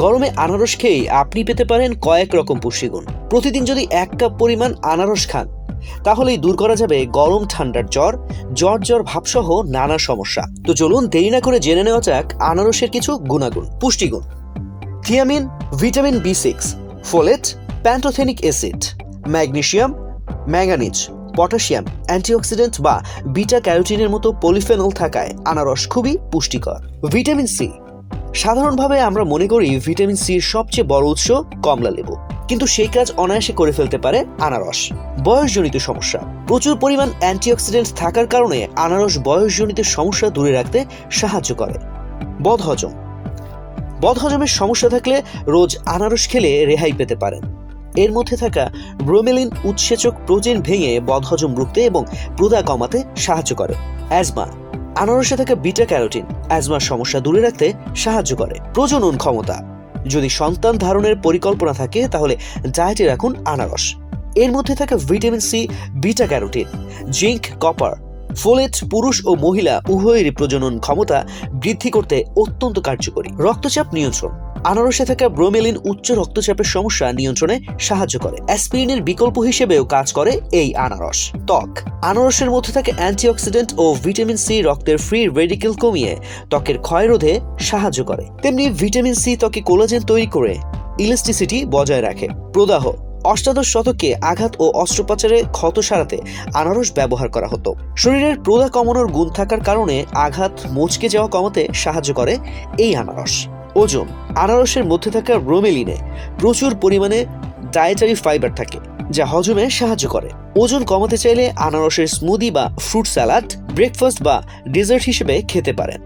গরমে আনারস খেয়ে আপনি পেতে পারেন কয়েক রকম পুষ্টিগুণ। প্রতিদিন যদি 1 কাপ পরিমাণ আনারস খান তাহলেই দূর করা যাবে গরম ঠান্ডার জ্বর ভাবসহ নানা সমস্যা। তো চলুন দেরি না করে জেনে নেওয়া যাক আনারসের কিছু গুণাগুণ। পুষ্টিগুণ: thiamine, vitamin B6, folate, pantothenic acid, magnesium, manganese, potassium, antioxidant বা বিটা ক্যারোটিনের মতো পলিফেনল থাকায় আনারস খুবই পুষ্টিকর। ভিটামিন সি: সাধারণভাবে আমরা মনে করি ভিটামিন সির সবচেয়ে বড় উৎস কমলা লেবু, কিন্তু সেই কাজ অনায়াসে করে ফেলতে পারে আনারস। বয়সজনিত সমস্যা: প্রচুর পরিমাণ অ্যান্টিঅক্সিডেন্ট থাকার কারণে আনারস বয়সজনিত সমস্যা দূরে রাখতে সাহায্য করে। বদহজমের সমস্যা থাকলে রোজ আনারস খেলে রেহাই পেতে পারেন। এর মধ্যে থাকা ব্রোমেলিন উৎসেচক প্রোটিন ভেঙে বদহজম রুখতে এবং প্রদাহ কমাতে সাহায্য করে। অ্যাজমা: আনারসে থাকা বিটা ক্যারোটিন অ্যাজমার সমস্যা দূরে রাখতে সাহায্য করে। প্রজনন ক্ষমতা: যদি সন্তান ধারণের পরিকল্পনা থাকে তাহলে ডায়েটে রাখুন আনারস। এর মধ্যে থাকা vitamin C, beta carotene, zinc, copper, folate পুরুষ ও মহিলা উভয়েরই প্রজনন ক্ষমতা বৃদ্ধি করতে অত্যন্ত কার্যকরী। রক্তচাপ নিয়ন্ত্রণ: আনারসে থাকা ব্রোমেলিন উচ্চ রক্তচাপের সমস্যা নিয়ন্ত্রণে সাহায্য করে। অ্যাসপিরিনের বিকল্প হিসেবেও কাজ করে এই আনারস। ত্বক: আনারসের মধ্যে থাকে অ্যান্টিঅক্সিডেন্ট ও ভিটামিন সি রক্তের ফ্রি রেডিকেল কমিয়ে ত্বকের ক্ষয় রোধে সাহায্য করে। তেমনি ভিটামিন সি ত্বকে কোলাজেন তৈরি করে ইলাস্টিসিটি বজায় রাখে। প্রদাহ: অষ্টাদশ শতকে আঘাত ও অস্ত্রোপচারে ক্ষত সারাতে আনারস ব্যবহার করা হতো। শরীরের প্রদাহ কমানোর গুণ থাকার কারণে আঘাত মুচকে যাওয়া কমাতে সাহায্য করে এই আনারস। ওজন: আনারসের মধ্যে থাকা ব্রোমেলিনে প্রচুর পরিমাণে ডায়েটারি ফাইবার থাকে যা হজমে সাহায্য করে। ওজন কমাতে চাইলে আনারসের স্মুদি বা ফ্রুট স্যালাড ব্রেকফাস্ট বা ডেজার্ট হিসেবে খেতে পারেন।